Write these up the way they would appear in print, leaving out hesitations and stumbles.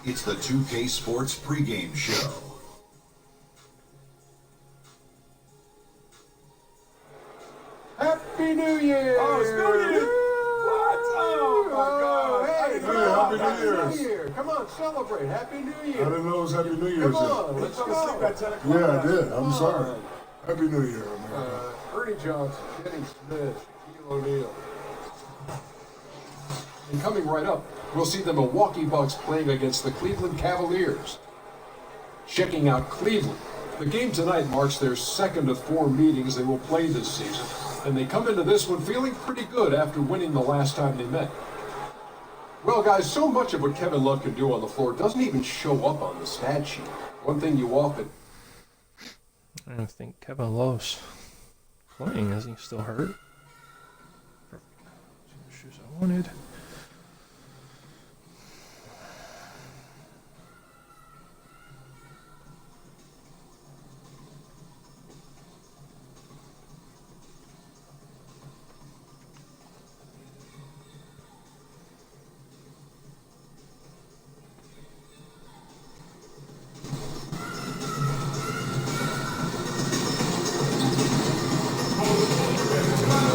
It's the 2K Sports pregame show. Happy New Year! Oh, it's New Year! What? Oh, my God. Hey, Happy New Year! Come on, celebrate. Happy New Year! I didn't know it was Happy New Year's. Come on, let's Sleep go. at 10 o'clock. Yeah, I did. I'm sorry. Happy New Year, man. Ernie Johnson, Kenny Smith, Shaquille O'Neal. And coming right up, we'll see the Milwaukee Bucks playing against the Cleveland Cavaliers. Checking out Cleveland. The game tonight marks their second of 4 meetings they will play this season, and they come into this one feeling pretty good after winning the last time they met. Well, guys, so much of what Kevin Love can do on the floor doesn't even show up on the stat sheet. One thing you often... I don't think Kevin Love's playing. Is he still hurt? Perfect. The shoes I wanted.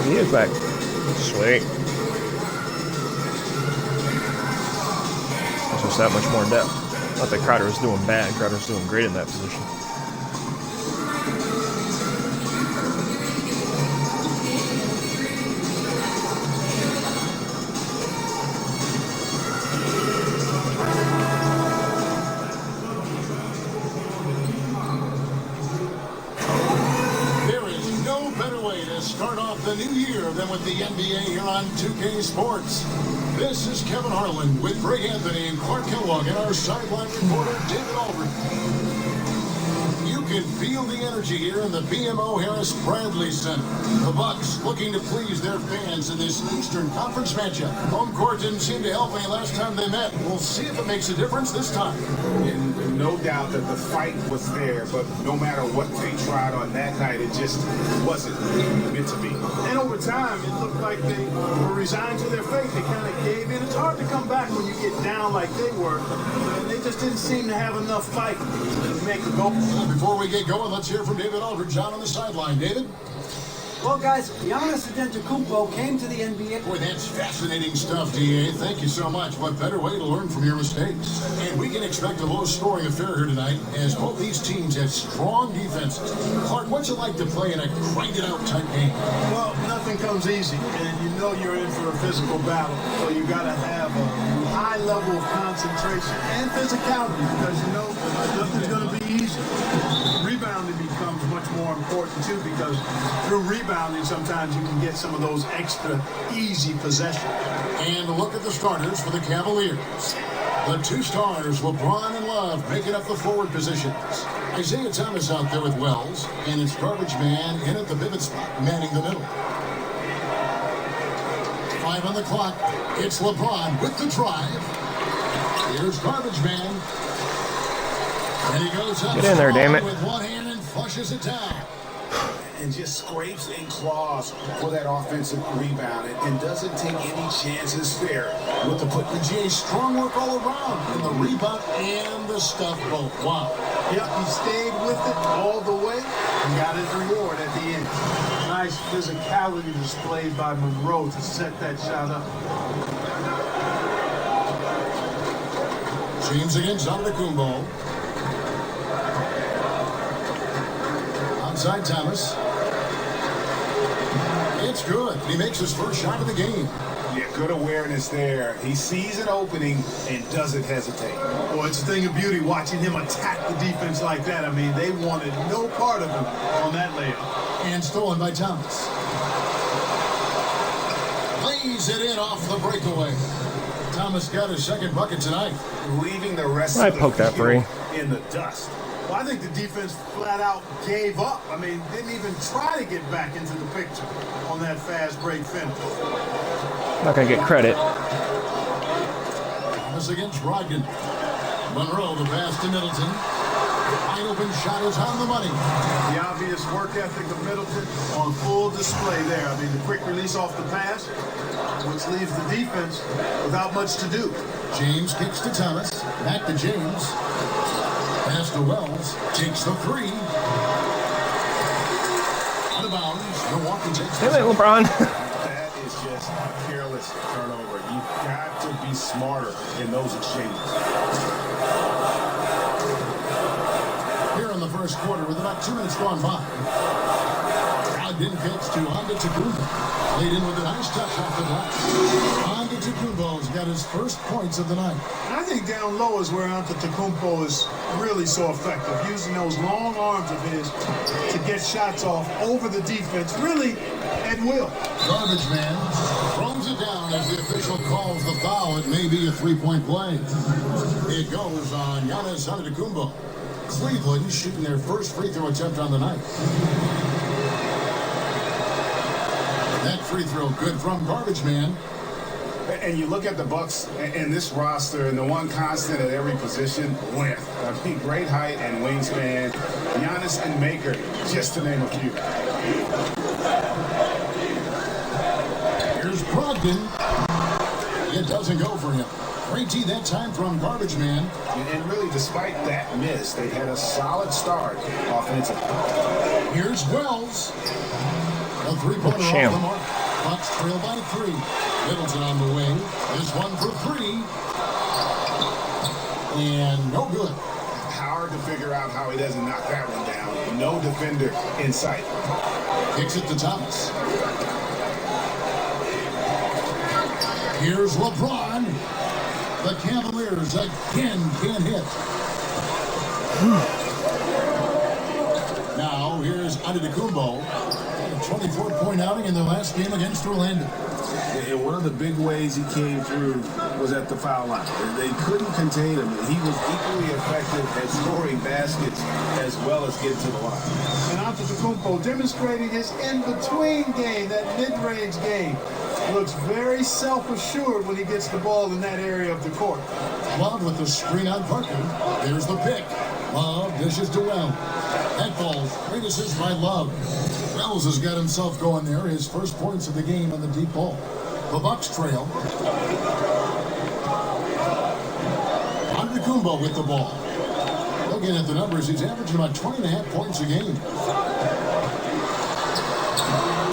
He is back. Sweet. There's just that much more depth. Not that Crowder was doing bad. Crowder's doing great in that position. Start off the new year than with the NBA here on 2K Sports. This is Kevin Harlan with Greg Anthony and Clark Kellogg and our sideline reporter David Aldridge. You can feel the energy here in the BMO Harris Bradley Center. The Bucks looking to please their fans in this Eastern Conference matchup. Home court didn't seem to help any last time they met. We'll see if it makes a difference this time. And no doubt that the fight was there, but no matter what they tried on that night, it just wasn't meant to be. And over time, it looked like they were resigned to their fate. They kind of gave in. It's hard to come back when you get down like they were. And they just didn't seem to have enough fight to make a go. Before we get going, let's hear from David Aldridge on the sideline. David? Well, guys, Giannis Antetokounmpo came to the NBA. Boy, that's fascinating stuff, D.A. Thank you so much. What better way to learn from your mistakes? And we can expect a low-scoring affair here tonight, as both these teams have strong defenses. Clark, what's it like to play in a grinded-out type game? Well, nothing comes easy, and you know you're in for a physical battle. So you got to have a high level of concentration and physicality, because you know nothing's going to be easy. Rebounding becomes much more important, too, because through rebounding, sometimes you can get some of those extra easy possessions. And look at the starters for the Cavaliers. The two stars, LeBron and Love, making up the forward positions. Isaiah Thomas out there with Wells, and it's Garbage Man in at the pivot spot, manning the middle. 5 on the clock. It's LeBron with the drive. Here's Garbage Man. And he goes up. Get in there, damn it. With one hand and flushes it down. And just scrapes and claws for that offensive rebound and doesn't take any chances there with the put. Jay, strong work all around in the rebound and the stuff both. Wow. Yep, he stayed with it all the way and got his reward at the end. Nice physicality displayed by Monroe to set that shot up. James against Antetokounmpo. Outside Thomas. It's good. He makes his first shot of the game. Yeah, good awareness there. He sees an opening and doesn't hesitate. Well, it's a thing of beauty watching him attack the defense like that. I mean, they wanted no part of him on that layup. And stolen by Thomas. Lays it in off the breakaway. Thomas got his second bucket tonight. Leaving the rest I of the poked that free. in the dust. Well, I think the defense flat out gave up. I mean, didn't even try to get back into the picture on that fast break finish. Not gonna get credit. Thomas against Brogdon. Monroe, the pass to Middleton. Wide open shot is on the money. The obvious work ethic of Middleton on full display there. I mean, the quick release off the pass, which leaves the defense without much to do. James kicks to Thomas. Back to James. Pass to Wells. Takes the three. Out of bounds. Milwaukee takes the Damn it, LeBron. That is just a careless turnover. You've got to be smarter in those exchanges. Here in the first quarter with about 2 minutes gone by. In pitch to Antetokounmpo. Laid in with a nice touch off the glass. Antetokounmpo's got his first points of the night. I think down low is where Antetokounmpo is really so effective, using those long arms of his to get shots off over the defense, really at will. Garbage man throws it down as the official calls the foul. It may be a three-point play. It goes on Giannis Antetokounmpo. Cleveland shooting their first free throw attempt on the night. That free throw good from Garbage Man. And you look at the Bucks and this roster, and the one constant at every position, length. I mean, great height and wingspan. Giannis and Maker, just to name a few. Here's Brogdon. It doesn't go for him. Great tee that time from Garbage Man. And really, despite that miss, they had a solid start offensively. Here's Wells. A three-pointer off the mark. Bucks trail by 3. Middleton on the wing. This one for 3. And no good. Hard to figure out how he doesn't knock that one down. No defender in sight. Kicks it to Thomas. Here's LeBron. The Cavaliers again can't hit. Now here's Antetokounmpo. 24-point outing in the last game against Orlando. And one of the big ways he came through was at the foul line. They couldn't contain him. He was equally effective at scoring baskets as well as getting to the line. And Antetokounmpo demonstrating his in-between game, that mid-range game. Looks very self-assured when he gets the ball in that area of the court. Love with the screen on Parker. There's the pick. Love dishes to Wells. That ball, great assist by Love. Wells has got himself going there. His first points of the game on the deep ball. The Bucks trail. Antetokounmpo with the ball. Looking at the numbers, he's averaging about 20.5 points a game.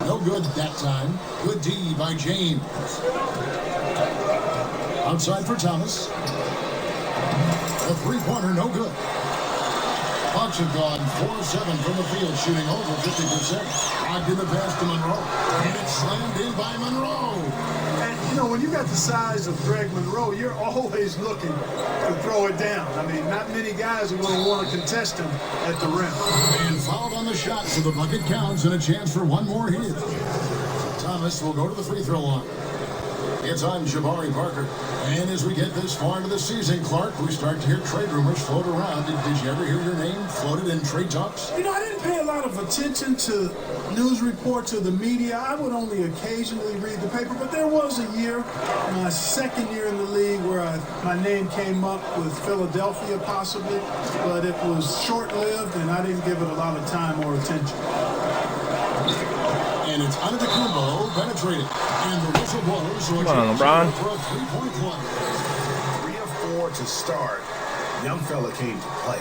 No good that time. Good D by James. Outside for Thomas. The three-pointer, no good. Bucks have gone 4-7 from the field, shooting over 50%. Locked in the pass to Monroe. And it's slammed in by Monroe. And, you know, when you got the size of Greg Monroe, you're always looking to throw it down. I mean, not many guys are going to want to contest him at the rim. And fouled on the shot, so the bucket counts and a chance for one more hit. Thomas will go to the free throw line. It's on Jabari Parker. And as we get this far into the season, Clark, we start to hear trade rumors float around. Did you ever hear your name floated in trade talks? You know, I didn't pay a lot of attention to news reports or the media. I would only occasionally read the paper, but there was a year, my second year in the league, where my name came up with Philadelphia possibly, but it was short-lived and I didn't give it a lot of time or attention. And it's Antetokounmpo penetrated. And the whistle blows. So come on, LeBron. For a three-point play. 3 of 4 to start. Young fella came to play.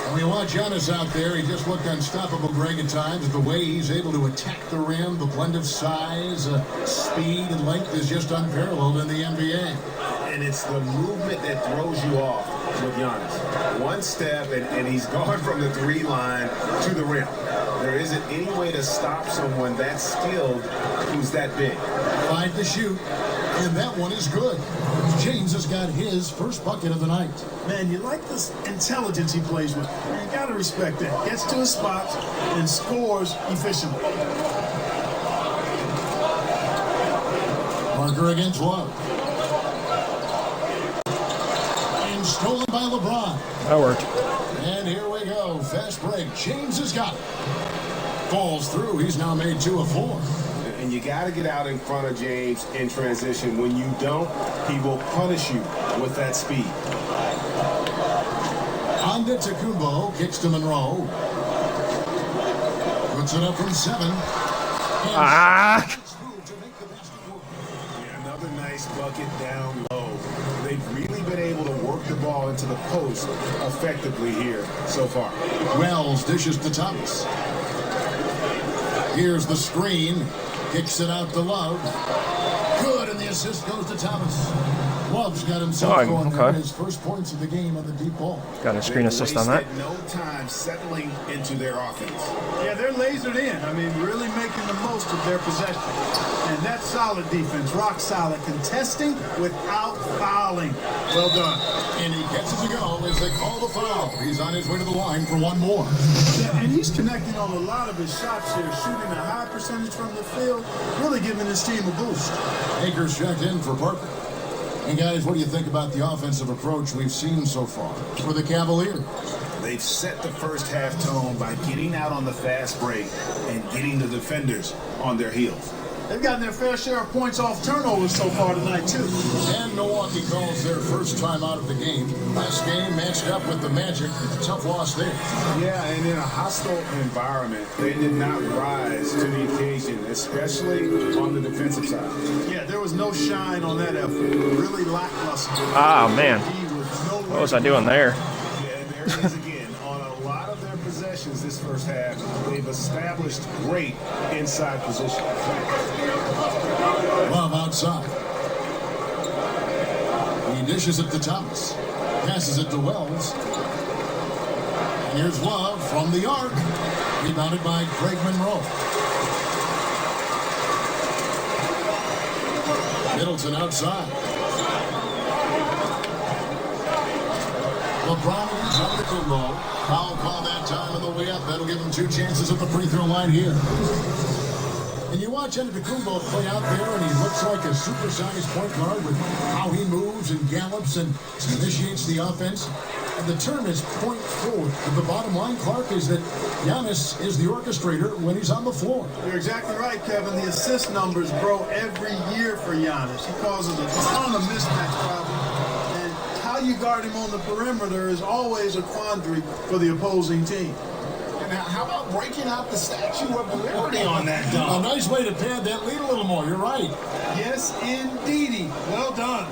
And we watch Giannis out there. He just looked unstoppable, Greg, at times. The way he's able to attack the rim, the blend of size, speed, and length is just unparalleled in the NBA. And it's the movement that throws you off with Giannis. One step, and he's gone from the 3 line to the rim. There isn't any way to stop someone that skilled who's that big. 5 to shoot, and that one is good. James has got his first bucket of the night. Man, you like this intelligence he plays with. You got to respect that. Gets to his spots and scores efficiently. Parker against Love. And stolen by LeBron. That worked. And here we go. Fast break. James has got it. Falls through. He's now made 2 of 4. And you got to get out in front of James in transition. When you don't, he will punish you with that speed. Antetokounmpo kicks to Monroe. Puts it up from 7. Another nice bucket down low. They've really been able to work the ball into the post effectively here so far. Wells dishes to Thomas. Here's the screen. Kicks it out to Love. Good, and the assist goes to Thomas. Love's got himself going there. His first points of the game on the deep ball. Got a screen assist on that. No time settling into their offense. Yeah, they're lasered in. I mean, really making the most of their possession. And that's solid defense, rock solid, contesting without fouling. Well done. And he gets it to go as they call the foul. He's on his way to the line for one more. Yeah, and he's connecting on a lot of his shots here, shooting a high percentage from the field, really giving his team a boost. Akers checked in for Parker. And guys, what do you think about the offensive approach we've seen so far for the Cavaliers? They've set the first half tone by getting out on the fast break and getting the defenders on their heels. They've gotten their fair share of points off turnovers so far tonight, too. And Milwaukee calls their first time out of the game. Last game matched up with the Magic. Tough loss there. Yeah, and in a hostile environment, they did not rise to the occasion, especially on the defensive side. Yeah, there was no shine on that effort. Really lackluster. Ah, man. What was I doing there? Yeah, and there it is again. On a lot of their possessions this first half, they've established great inside position. Love outside. He dishes it to Thomas. Passes it to Wells. And here's Love from the arc. Rebounded by Craig Monroe. Middleton outside. LeBron is on the Kumbo. Foul call that time on the way up. That'll give him 2 chances at the free throw line here. And you watch Antetokounmpo play out there, and he looks like a supersized point guard with how he moves and gallops and initiates the offense. And the term is point forward. But the bottom line, Clark, is that Giannis is the orchestrator when he's on the floor. You're exactly right, Kevin. The assist numbers grow every year for Giannis. He causes a ton of mismatch problems. And how you guard him on the perimeter is always a quandary for the opposing team. Now, how about breaking out the Statue of Liberty on that dunk? A nice way to pad that lead a little more. You're right. Yes, indeedy. Well done.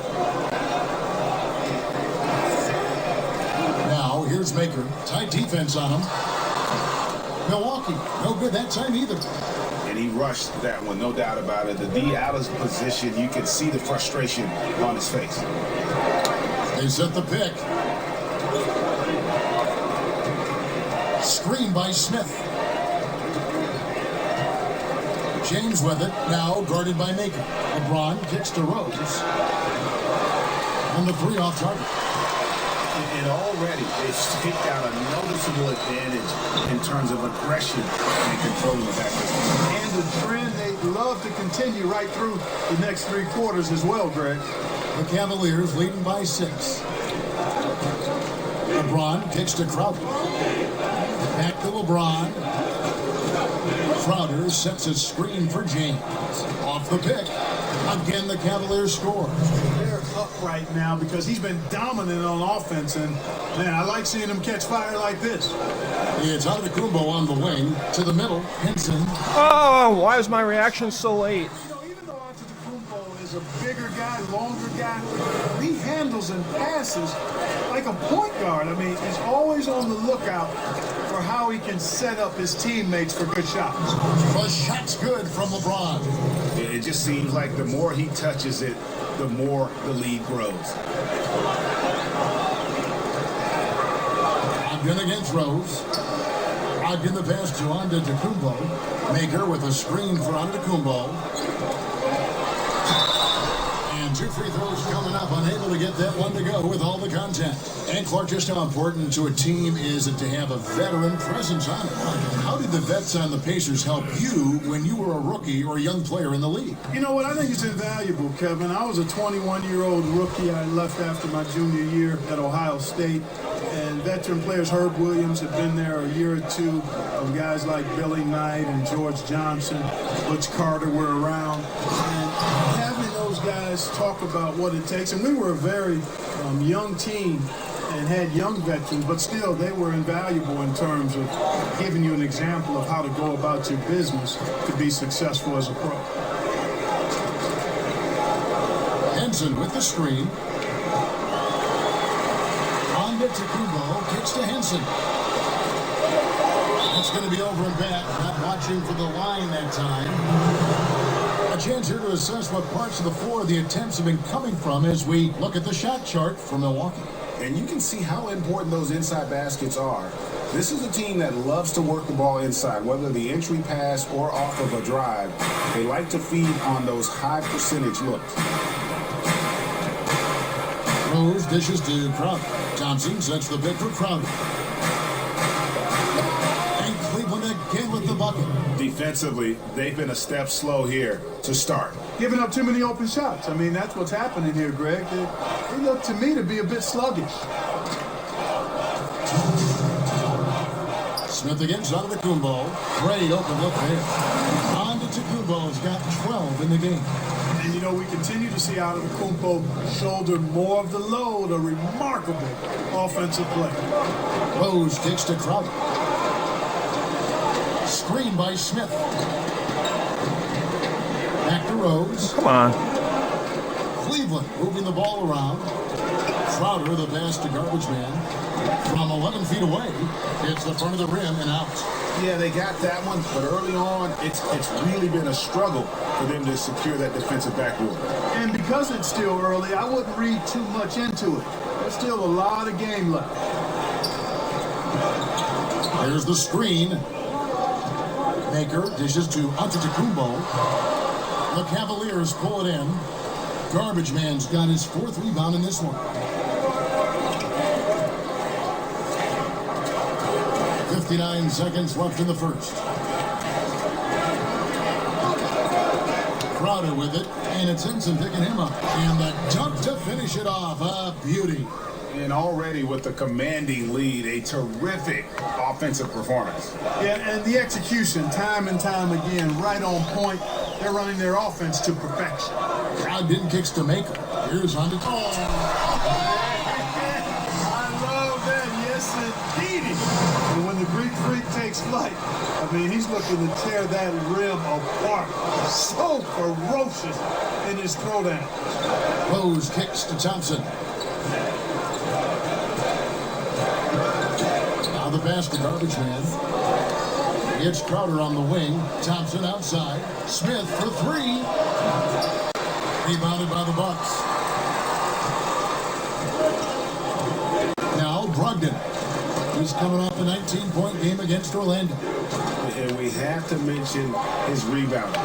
Now, here's Maker. Tight defense on him. Milwaukee, no good that time either. And he rushed that one, no doubt about it. The D out of position, you could see the frustration on his face. They set the pick. Screen by Smith. James with it, now guarded by Maker. LeBron kicks to Rose. On the 3 off target. And already they've staked out a noticeable advantage in terms of aggression and controlling the back. And the trend they love to continue right through the next 3 quarters as well, Greg. The Cavaliers leading by 6. LeBron kicks to Crowder. Back to LeBron. Crowder sets a screen for James. Off the pick. Again, the Cavaliers score. They're up right now because he's been dominant on offense, and man, I like seeing him catch fire like this. It's Antetokounmpo on the wing to the middle. Henson. Oh, why was my reaction so late? Even though Antetokounmpo is a bigger guy, longer guy, he handles and passes like a point guard. I mean, he's always on the lookout for how he can set up his teammates for good shots. The shot's good from LeBron. It just seems like the more he touches it, the more the lead grows. Ogden against Rose. Ogden the pass to Antetokounmpo. Maker with a screen for Antetokounmpo. And 2 free throws coming up, unable to get that one to go with all the contact. And Clark, just how important to a team is it to have a veteran presence on it? How did the vets on the Pacers help you when you were a rookie or a young player in the league? You know what? I think it's invaluable, Kevin. I was a 21-year-old rookie. I left after my junior year at Ohio State. And veteran players, Herb Williams, had been there a year or two. Guys like Billy Knight and George Johnson, Butch Carter were around. And having those guys talk about what it takes, and we were a very young team and had young veterans, but still they were invaluable in terms of giving you an example of how to go about your business to be successful as a pro. Henson with the screen. Antetokounmpo kicks to Henson. That's going to be over and back. Not watching for the line that time. A chance here to assess what parts of the floor the attempts have been coming from as we look at the shot chart for Milwaukee. And you can see how important those inside baskets are. This is a team that loves to work the ball inside, whether the entry pass or off of a drive. They like to feed on those high percentage looks. Rose dishes to Crowder. Thompson sets the pick for Crowder. And Cleveland again with the bucket. Defensively, they've been a step slow here to start. Giving up too many open shots. I mean, that's what's happening here, Greg. They look to me to be a bit sluggish. Smith against Antetokounmpo. Great open look there. Antetokounmpo's got 12 in the game. And, you know, we continue to see Antetokounmpo shoulder more of the load, a remarkable offensive play. Rose kicks to Crowder. Screen by Smith. Back to Rose. Come on. Cleveland moving the ball around. Crowder, the pass to Garbage Man. From 11 feet away, hits the front of the rim and out. Yeah, they got that one, but early on, it's really been a struggle for them to secure that defensive backboard. And because it's still early, I wouldn't read too much into it. There's still a lot of game left. There's the screen. Baker dishes to Antetokounmpo. The Cavaliers pull it in. Garbage Man's got his 4th rebound in this one. 59 seconds left in the first. Crowder with it, and it's Henson picking him up. And the dunk to finish it off. A beauty. And already with the commanding lead, a terrific offensive performance. Yeah, and the execution, time and time again, right on point. They're running their offense to perfection. Brogdon kicks to Maker. Here's Antetokounmpo. I love that, yes indeedy. And when the Greek Freak takes flight, I mean, he's looking to tear that rim apart. So ferocious in his throwdown. Rose kicks to Thompson. Now the pass to Garbage Man. It's Crowder on the wing. Thompson outside. Smith for 3. Rebounded by the Bucks. Now Brogdon. He's coming off a 19-point game against Orlando. And we have to mention his rebound.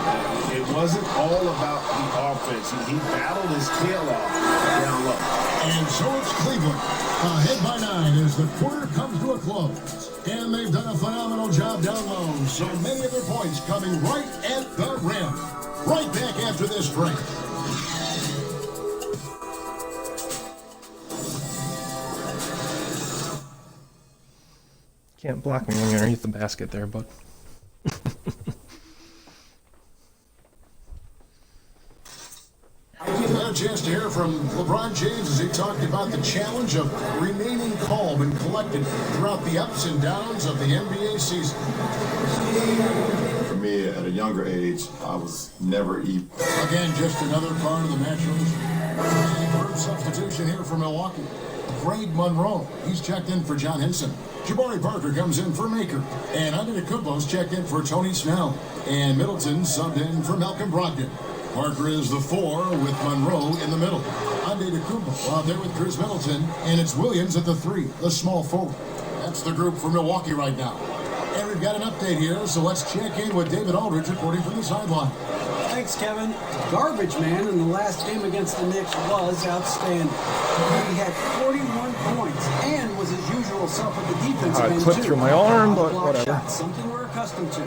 It wasn't all about the offense. He battled his tail off down low. And so it's Cleveland, ahead by 9 as the quarter comes to a close. And they've done a phenomenal job down low. So many of their points coming right at the rim. Right back after this break. Can't block me when you're underneath the basket there, bud. I had a chance to hear from LeBron James as he talked about the challenge of remaining calm and collected throughout the ups and downs of the NBA season. For me, at a younger age, I was never even. Again, just another part of the match. Third substitution here for Milwaukee. Greg Monroe, he's checked in for John Henson. Jabari Parker comes in for Maker. And Antetokounmpo's checked in for Tony Snell. And Middleton subbed in for Malcolm Brogdon. Parker is the 4 with Monroe in the middle. Antetokounmpo out there with Chris Middleton. And it's Williams at the 3, the small forward. That's the group for Milwaukee right now. And we've got an update here, so let's check in with David Aldridge reporting from the sideline. Thanks, Kevin. Garbage Man in the last game against the Knicks was outstanding. He had 41 points and was his usual self at the defensive I end, clipped too. through my arm, but Block whatever. shots, something we're accustomed to.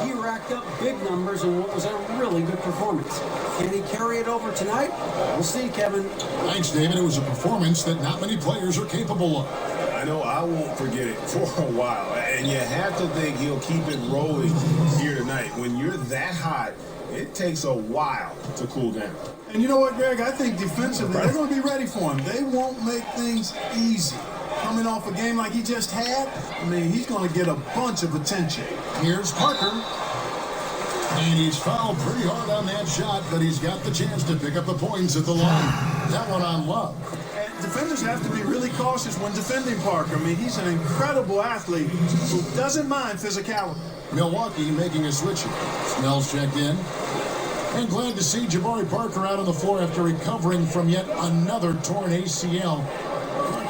He racked up big numbers in what was a really good performance. Can he carry it over tonight? We'll see, Kevin. Thanks, David. It was a performance that not many players are capable of. I know I won't forget it for a while. And you have to think he'll keep it rolling here tonight. When you're that hot, it takes a while to cool down. And you know what, Greg? I think defensively, they're going to be ready for him. They won't make things easy. Coming off a game like he just had, I mean, he's going to get a bunch of attention. Here's Parker. And he's fouled pretty hard on that shot, but he's got the chance to pick up the points at the line. That one on Love. defenders have to be really cautious when defending Parker. I mean, he's an incredible athlete who doesn't mind physicality. Milwaukee making a switch here. Snell's checked in. And glad to see Jabari Parker out on the floor after recovering from yet another torn ACL.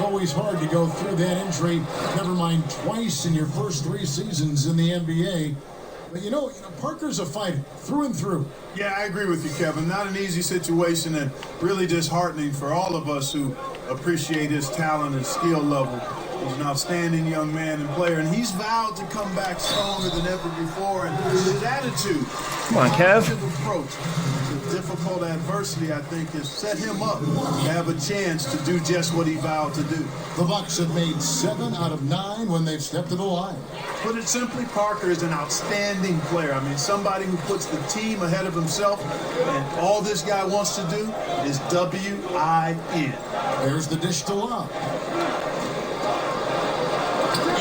Always hard to go through that injury, never mind twice in your first 3 seasons in the NBA. But you know, Parker's a fighter through and through. Yeah, I agree with you, Kevin. Not an easy situation and really disheartening for all of us who appreciate his talent and skill level. He's an outstanding young man and player, and he's vowed to come back stronger than ever before. And his attitude, Come on, Kev. positive approach to difficult adversity, I think, has set him up to have a chance to do just what he vowed to do. The Bucks have made 7 out of 9 when they've stepped to the line. Put it simply, Parker is an outstanding player. I mean, somebody who puts the team ahead of himself, and all this guy wants to do is W-I-N. There's the dish to Love.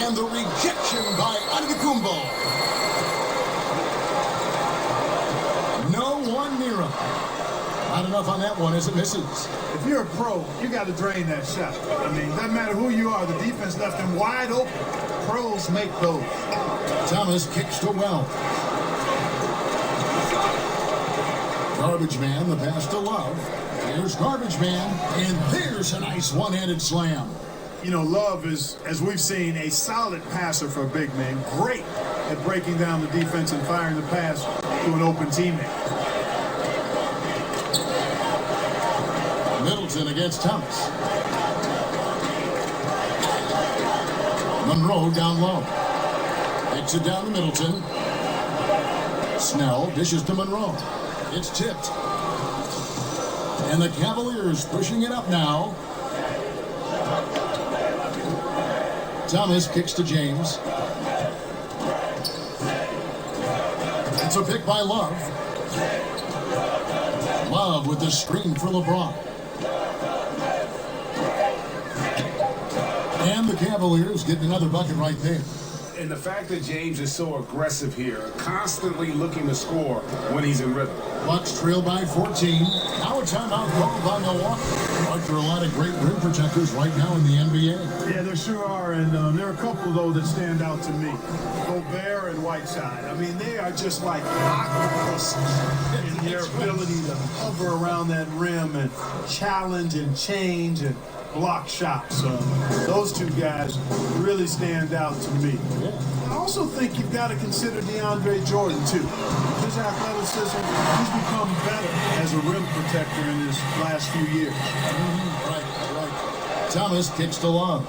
And the rejection by Antetokounmpo. No one near him. Not enough on that one as it misses. If you're a pro, you got to drain that shot. I mean, doesn't matter who you are, the defense left him wide open. Pros make those. Thomas kicks to Well. Garbage Man, the pass to Love. Here's Garbage Man, and there's a nice one-handed slam. You know, Love is, as we've seen, a solid passer for a big man. Great at breaking down the defense and firing the pass to an open teammate. Middleton against Thomas. Monroe down low. Takes it down to Middleton. Snell dishes to Monroe. It's tipped. And the Cavaliers pushing it up now. Thomas kicks to James. It's a pick by Love. Love with the screen for LeBron. And the Cavaliers getting another bucket right there. And the fact that James is so aggressive here, constantly looking to score when he's in rhythm. Bucks trail by 14. Now a timeout called by Milwaukee. But there are a lot of great rim protectors right now in the NBA. Yeah, there sure are, and there are a couple, though, that stand out to me. Gobert and Whiteside. I mean, they are just like octopuses in their ability to hover around that rim and challenge and change and block shots. Those two guys really stand out to me. I also think you've got to consider DeAndre Jordan, too. His athleticism, he's become better as a rim protector in his last few years. Right. Thomas kicks to Love.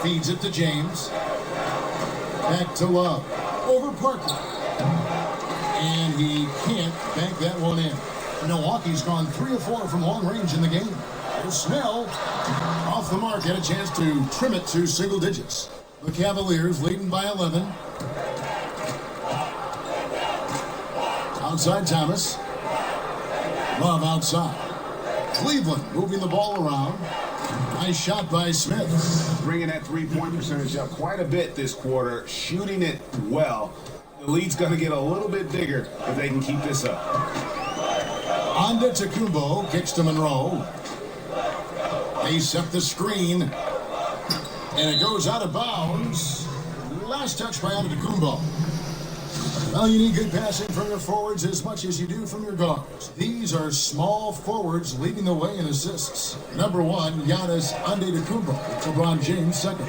Feeds it to James. Back to Love. Over Parker. And he can't bank that one in. Milwaukee's gone 3 of 4 from long range in the game. Snell off the mark, had a chance to trim it to single digits. The Cavaliers leading by 11. Outside Thomas. Love outside. Cleveland moving the ball around. Nice shot by Smith. Bringing that three-point percentage up quite a bit this quarter, shooting it well. The lead's going to get a little bit bigger if they can keep this up. Antetokounmpo kicks to Monroe. They set the screen, and it goes out of bounds. Last touch by Antetokounmpo. Well, you need good passing from your forwards as much as you do from your guards. These are small forwards leading the way in assists. Number 1, Giannis Antetokounmpo. LeBron James second.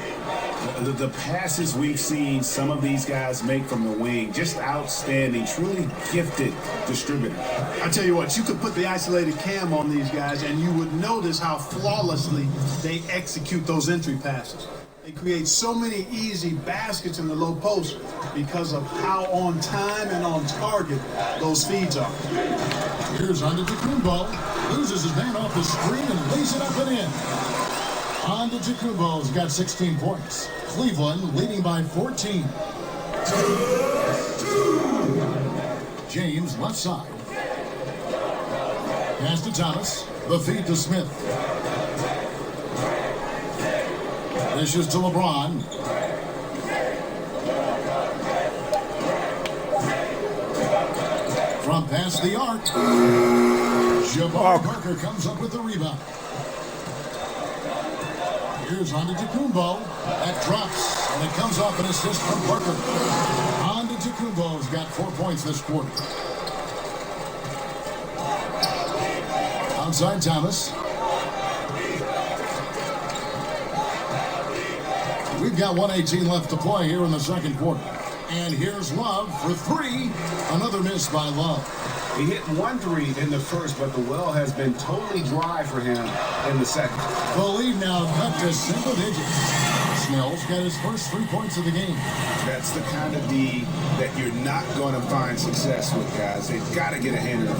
The passes we've seen some of these guys make from the wing, just outstanding, truly gifted distributor. I tell you what, you could put the isolated cam on these guys and you would notice how flawlessly they execute those entry passes. They create so many easy baskets in the low post because of how on time and on target those feeds are. Here's Antetokounmpo. Loses his man off the screen and lays it up and in. Antetokounmpo's got 16 points. Cleveland leading by 14. James left side. Pass to Thomas. The feed to Smith. Dishes to LeBron. From past the arc. Jabari Parker comes up with the rebound. Here's Antetokounmpo. That drops, and it comes off an assist from Parker. Antetokounmpo's got 4 points this quarter. Outside Thomas. We've got 1:18 left to play here in the second quarter. And here's Love for three. Another miss by Love. He hit 1 3 in the first, but the well has been totally dry for him in the second. The lead now cut to single digits. Snell's got his first 3 points of the game. That's the kind of D that you're not going to find success with, guys. They've got to get a hand in the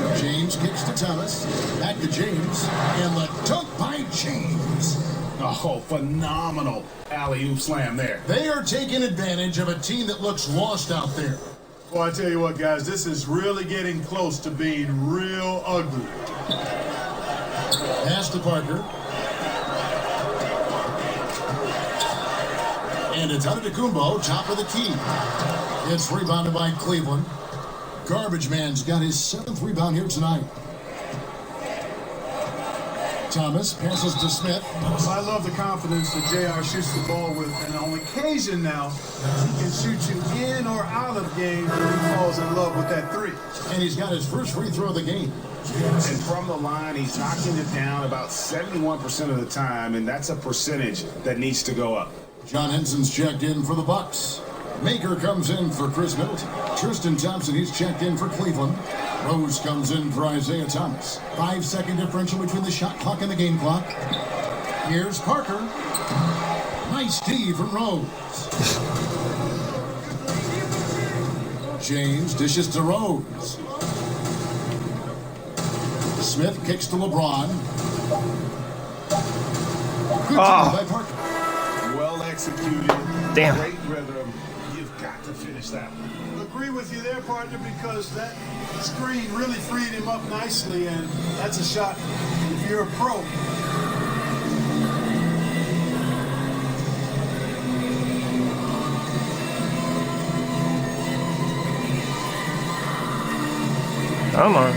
face. James kicks to Thomas. Back to James. And the dunk by James. Oh, phenomenal alley-oop slam there. They are taking advantage of a team that looks lost out there. Well, I tell you what, guys, this is really getting close to being real ugly. Pass to Parker. And it's Antetokounmpo, top of the key. It's rebounded by Cleveland. Garbage Man's got his 7th rebound here tonight. Thomas passes to Smith. I love the confidence that JR shoots the ball with, and on occasion now, he can shoot you in or out of games when he falls in love with that three. And he's got his first free throw of the game. And from the line, he's knocking it down about 71% of the time, and that's a percentage that needs to go up. John Henson's checked in for the Bucks. Maker comes in for Chris Middleton. Tristan Thompson, he's checked in for Cleveland. Rose comes in for Isaiah Thomas. 5-second differential between the shot clock and the game clock. Here's Parker. Nice D from Rose. James dishes to Rose. Smith kicks to LeBron. Good job by Parker. Well executed. Damn. Great rhythm. You've got to finish that one. Agree with you there, partner, because that screen really freed him up nicely, and that's a shot if you're a pro. Come on.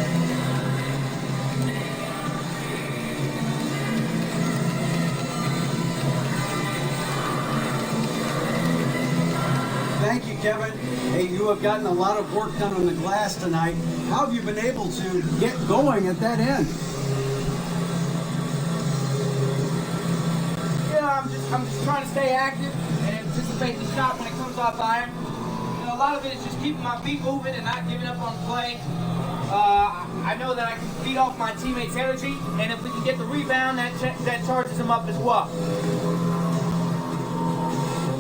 Thank you, Kevin. Hey, you have gotten a lot of work done on the glass tonight. How have you been able to get going at that end? I'm just trying to stay active and anticipate the shot when it comes off iron. You know, a lot of it is just keeping my feet moving and not giving up on the play. I know that I can feed off my teammates' energy, and if we can get the rebound, that charges them up as well.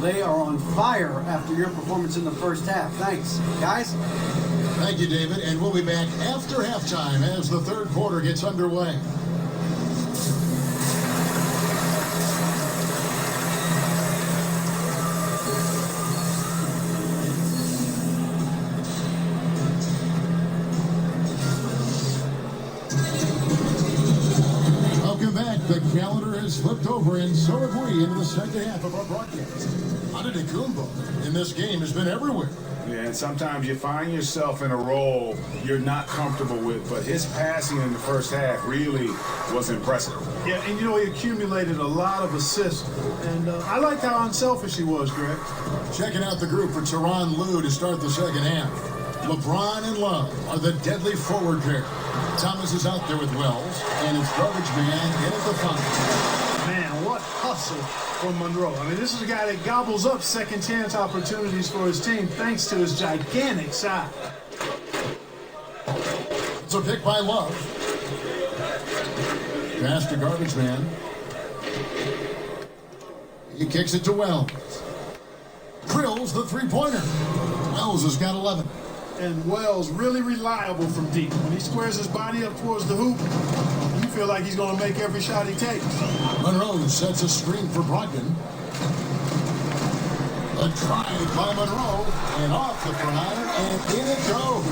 They are on fire after your performance in the first half. Thanks, guys. Thank you, David. And we'll be back after halftime as the third quarter gets underway. Welcome back. The calendar has flipped over, and so have we, into the second half of our broadcast. Antetokounmpo in this game has been everywhere. Yeah, and sometimes you find yourself in a role you're not comfortable with, but his passing in the first half really was impressive. Yeah, and you know, he accumulated a lot of assists, and I liked how unselfish he was, Greg. Checking out the group for Tyronn Lue to start the second half. LeBron and Love are the deadly forward pair. Thomas is out there with Wells, and it's Garbage Man in at the front. Man, what hustle from Monroe. I mean, this is a guy that gobbles up second chance opportunities for his team thanks to his gigantic size. It's a pick by Love. Pass to Garbage Man. He kicks it to Wells. Drills the three-pointer. Wells has got 11. And Wells really reliable from deep. When he squares his body up towards the hoop, you feel like he's going to make every shot he takes. Monroe sets a screen for Brogdon. A drive by Monroe, and off the front, and in it goes.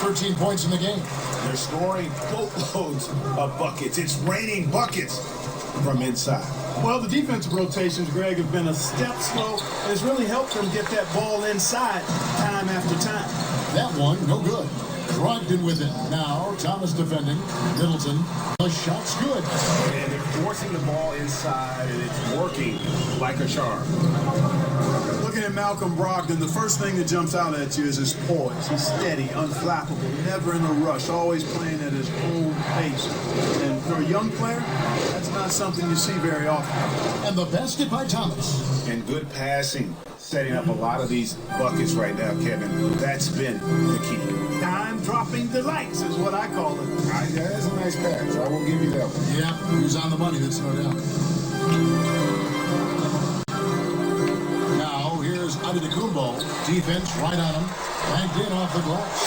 13 points in the game. They're scoring boatloads of buckets. It's raining buckets from inside. Well, the defensive rotations, Greg, have been a step slow, and it's really helped them get that ball inside time after time. That one, no good. Brogdon with it. Now, Thomas defending. Middleton. The shot's good. And they're forcing the ball inside, and it's working like a charm. Looking at Malcolm Brogdon, the first thing that jumps out at you is his poise. He's steady, unflappable, never in a rush, always playing at his own pace. And for a young player, that's not something you see very often. And the basket by Thomas. And good passing, setting up a lot of these buckets right now, Kevin. That's been the key. Time-dropping delights is what I call it. That's a nice pass. I will give you that one. Yeah, he was on the money, that's no doubt. Now, here's Antetokounmpo. Defense right on him. Banked in off the glass.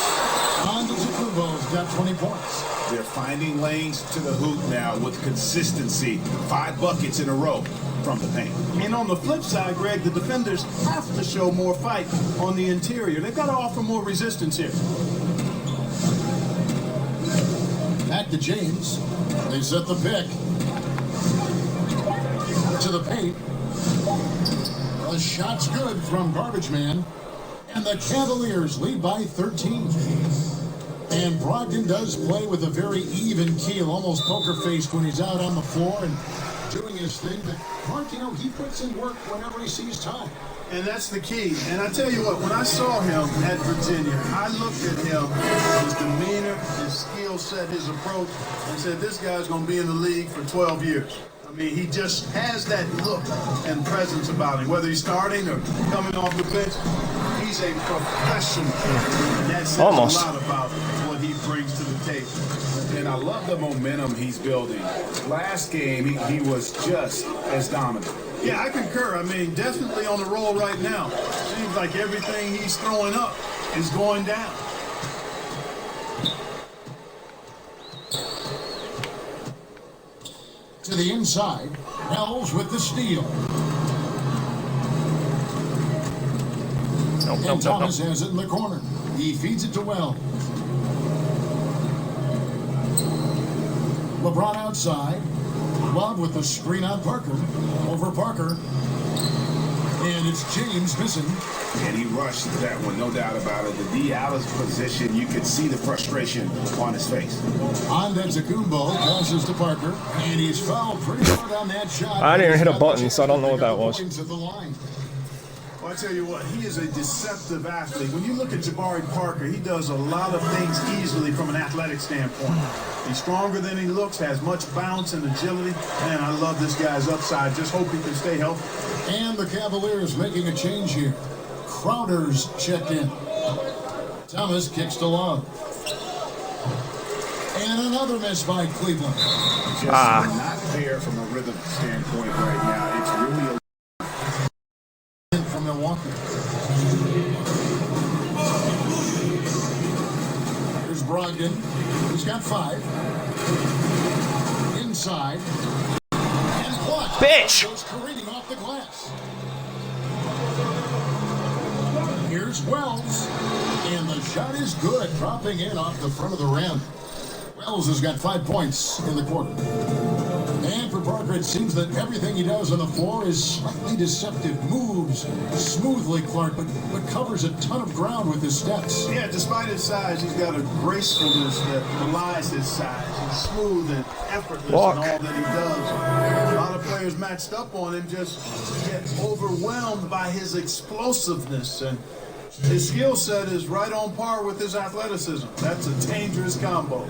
Antetokounmpo's got 20 points. They're finding lanes to the hoop now with consistency. 5 buckets in a row from the paint. And on the flip side, Greg, the defenders have to show more fight on the interior. They've got to offer more resistance here. Back to James. They set the pick. To the paint. The shot's good from Garbage Man. And the Cavaliers lead by 13. And Brogdon does play with a very even keel, almost poker-faced when he's out on the floor and doing his thing. But Clark, he puts in work whenever he sees time. And that's the key. And I tell you what, when I saw him at Virginia, I looked at him, his demeanor, his skill set, his approach, and said, this guy's going to be in the league for 12 years. I mean, he just has that look and presence about him, whether he's starting or coming off the bench. He's a professional. And that says a lot about what he brings to the table. And I love the momentum he's building. Last game, he was just as dominant. Yeah, I concur. I mean, definitely on the roll right now. Seems like everything he's throwing up is going down. To the inside, Wells with the steal. And Thomas has it in the corner. He feeds it to Wells. LeBron outside. Love with the screen on Parker. Over Parker. And it's James missing. And he rushed that one, no doubt about it. The D out of position, you could see the frustration on his face. Antetokounmpo passes to Parker. And he's fouled pretty hard on that shot. I didn't hit a button, so I don't know what that was. Well, I tell you what, he is a deceptive athlete. When you look at Jabari Parker, he does a lot of things easily from an athletic standpoint. He's stronger than he looks, has much bounce and agility. Man, I love this guy's upside. Just hope he can stay healthy. And the Cavaliers making a change here. Crowder's checked in. Thomas kicks to Love. And another miss by Cleveland. Just not there from a rhythm standpoint right now. It's really a from Milwaukee. Here's Brogdon. He's got 5. Inside. And blocked. Bitch! Goes careening off the glass. Here's Wells. And the shot is good. Dropping in off the front of the rim. Wells has got 5 points in the quarter. And for Parker, it seems that everything he does on the floor is slightly deceptive. Moves smoothly, Clark, but covers a ton of ground with his steps. Yeah, despite his size, he's got a gracefulness that belies his size. He's smooth and effortless in all that he does. A lot of players matched up on him just get overwhelmed by his explosiveness. And his skill set is right on par with his athleticism. That's a dangerous combo.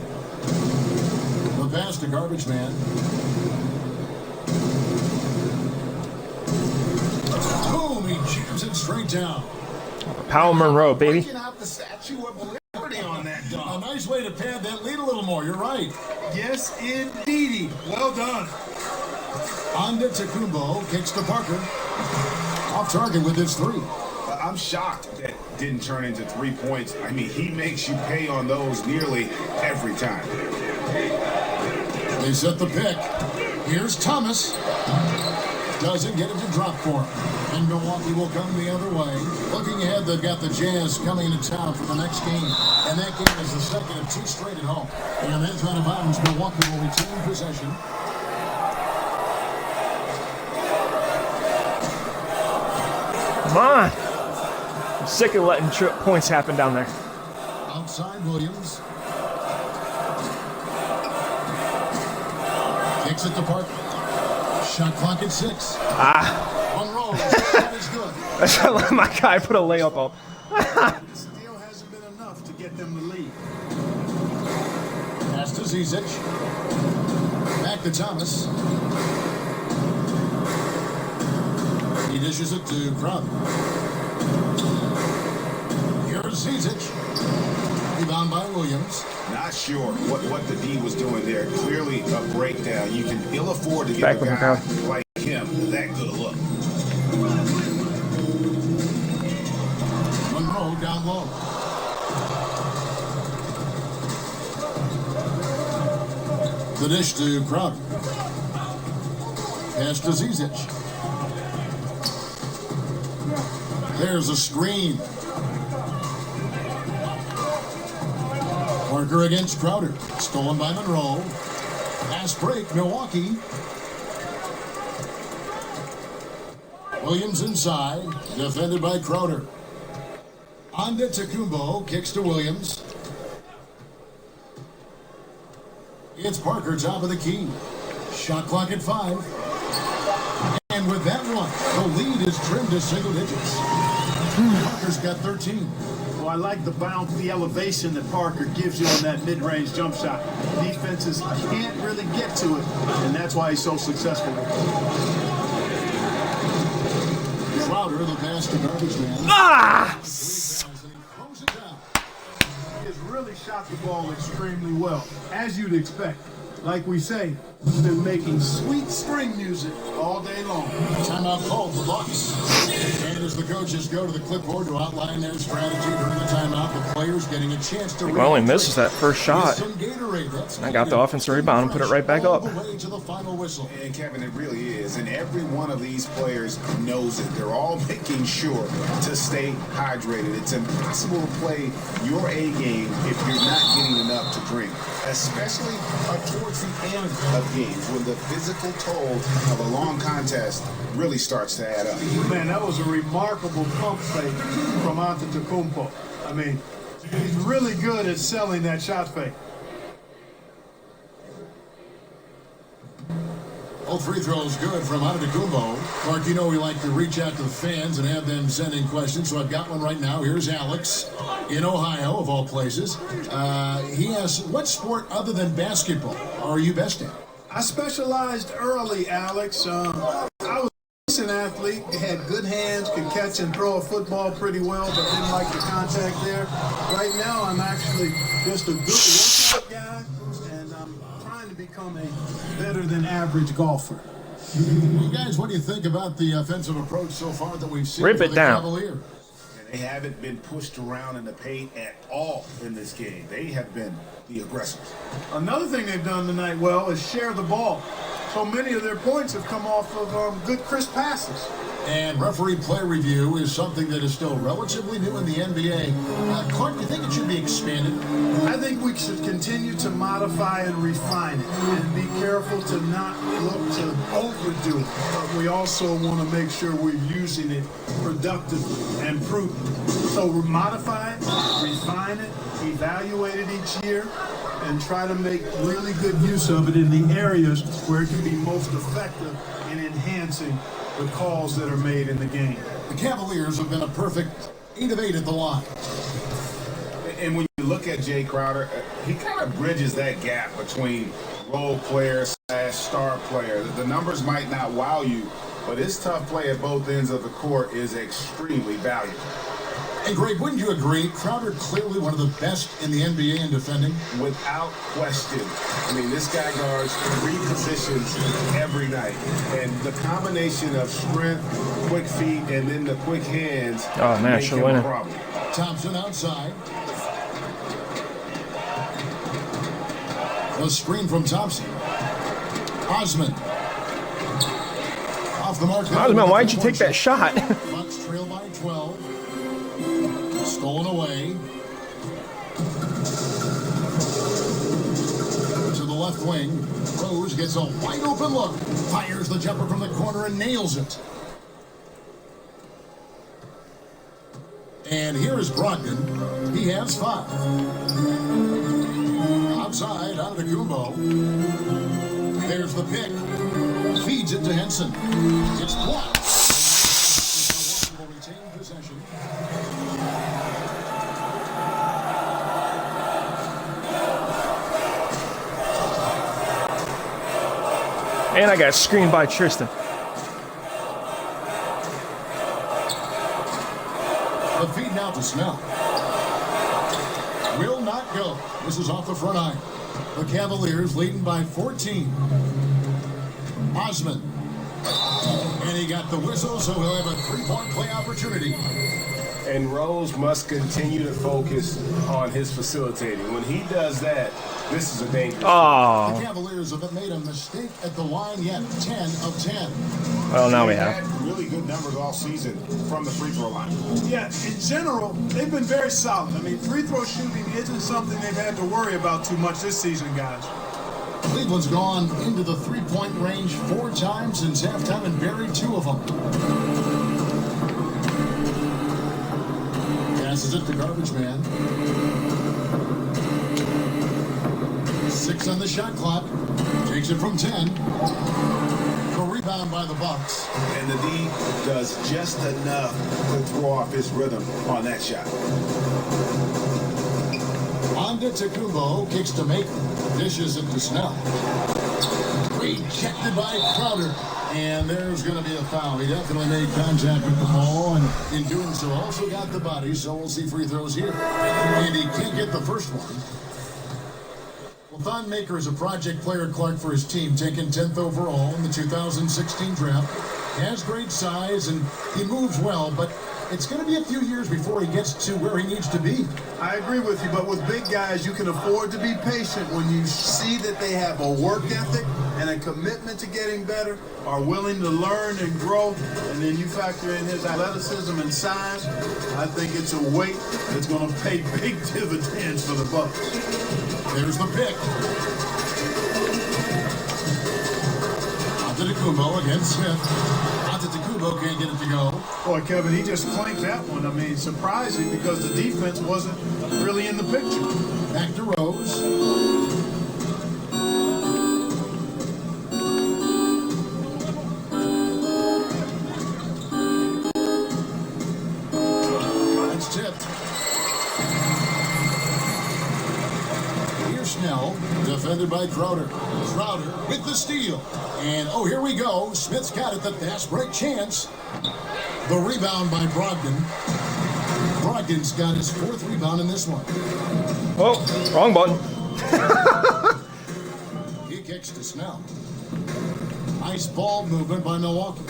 The pass to Garbage Man. Boom! He jams it straight down. Powell Monroe, baby. out the Statue of Liberty on that dunk. A nice way to pad that lead a little more. You're right. Yes, indeedy. Well done. Antetokounmpo kicks to Parker. Off target with his 3. I'm shocked that didn't turn into 3 points. I mean, he makes you pay on those nearly every time. They set the pick. Here's Thomas. Doesn't get it to drop for him. And Milwaukee will come the other way. Looking ahead, they've got the Jazz coming into town for the next game. And that game is the second of 2 straight at home. And that's out of bounds. Milwaukee will retain possession. Come on. I'm sick of letting points happen down there. Outside Williams. Kicks it to Parker. Shot clock at 6. Monroe, that is good. My guy put a layup up. Still hasn't been enough to get them the lead. Pass to Zizic. Back to Thomas. He dishes it to Crowder. Here's Zizic. Rebound by Williams. Not sure what the D was doing there. Clearly a breakdown. You can ill afford to give Back a with the guy crowd. like him that good a look. Monroe down low. The dish to Crowder. Pass to Zizic. There's a screen. Parker against Crowder. Stolen by Monroe. Fast break, Milwaukee. Williams inside. Defended by Crowder. On to Tacumbo. Kicks to Williams. It's Parker, top of the key. Shot clock at 5. And with that one, the lead is trimmed to single digits. Parker's got 13. Well, I like the bounce, the elevation that Parker gives you on that mid-range jump shot. Defenses can't really get to it, and that's why he's so successful. Crowder, the pass to garbage man. He has really shot the ball extremely well, as you'd expect. Like we say, he's been making sweet spring music all day long. Timeout called the Bucks. And as the coaches go to the clipboard to outline their strategy during the timeout, the players getting a chance to Well, only misses that first shot. some Gatorade. That's I got the offensive rebound and put it right back all up. the way to the final whistle. And Kevin, it really is. And every one of these players knows it. They're all making sure to stay hydrated. It's impossible to play your A game if you're not getting enough to drink, especially towards the end of games when the physical toll of a long contest really starts to add up. Man, that was a remarkable pump fake from Antetokounmpo. I mean, he's really good at selling that shot fake. All free throws good from Antetokounmpo. Clark, you know we like to reach out to the fans and have them send in questions, so I've got one right now. Here's Alex in Ohio, of all places. He asks, what sport other than basketball are you best at? I specialized early, Alex. I was an athlete, had good hands, could catch and throw a football pretty well, but didn't like the contact there. Right now, I'm actually just a good workout guy, and I'm trying to become a better than average golfer. You guys, what do you think about the offensive approach so far that we've seen Rip for it the down. Cavaliers? They haven't been pushed around in the paint at all in this game. They have been the aggressors. Another thing they've done tonight well is share the ball. So many of their points have come off of good crisp passes. And referee play review is something that is still relatively new in the NBA. Clark, do you think it should be expanded? I think we should continue to modify and refine it and be careful to not look to overdo it. But we also want to make sure we're using it productively and prudently. So we modify it, refine it, evaluate it each year, and try to make really good use of it in the areas where it can be most effective in enhancing the calls that are made in the game. The Cavaliers have been a perfect 8 of 8 at the line. And when you look at Jay Crowder, he kind of bridges that gap between role player / star player. The numbers might not wow you, but his tough play at both ends of the court is extremely valuable. And Greg, wouldn't you agree? Crowder clearly one of the best in the NBA in defending. Without question. I mean, this guy guards 3 positions every night. And the combination of strength, quick feet, and then the quick hands make him a problem. Thompson outside. The screen from Thompson. Osman. Off the mark. Osman, why'd you take that shot? Bucks trail by 12. Stolen away. To the left wing. Rose gets a wide open look. Fires the jumper from the corner and nails it. And here is Brogdon. He has 5. Outside, Antetokounmpo. There's the pick. Feeds it to Henson. It's blocked. Will retain possession. And I got screened by Tristan. The feed now to Snell. Will not go. This is off the front iron. The Cavaliers leading by 14. Osman. And he got the whistle, so he'll have a 3-point play opportunity. And Rose must continue to focus on his facilitating. When he does that, this is a dangerous. Oh. The Cavaliers haven't made a mistake at the line yet. 10 of 10. Well, now we They've have. had really good numbers all season from the free throw line. Yeah, in general, they've been very solid. I mean, free throw shooting isn't something they've had to worry about too much this season, guys. Cleveland's gone into the 3-point range 4 times since halftime and buried 2 of them. Passes it to Garbage Man. 6 on the shot clock. Takes it from 10. A rebound by the Bucks. And the D does just enough to throw off his rhythm on that shot. Antetokounmpo kicks to Maker. Dishes it to Snell. Rejected by Crowder. And there's going to be a foul. He definitely made contact with the ball, and in doing so also got the body, so we'll see free throws here. And he can't get the first one. Well, Thon Maker is a project player, Clark, for his team, taken 10th overall in the 2016 draft. He has great size, and he moves well, but it's going to be a few years before he gets to where he needs to be. I agree with you, but with big guys, you can afford to be patient when you see that they have a work ethic and a commitment to getting better, are willing to learn and grow, and then you factor in his athleticism and size. I think it's a weight that's going to pay big dividends for the Bucks. There's the pick. Antetokounmpo against Smith. Antetokounmpo can't get it to go. Boy, Kevin, he just clanked that one. I mean, surprising because the defense wasn't really in the picture. Back to Rose. It's tipped. Here's Snell, defended by Crowder. Crowder with the steal. And, oh, here we go. Smith's got it, the fast break chance. The rebound by Brogdon. Brogdon's got his 4th rebound in this one. Oh, wrong button. He kicks to Snell. Nice ball movement by Milwaukee.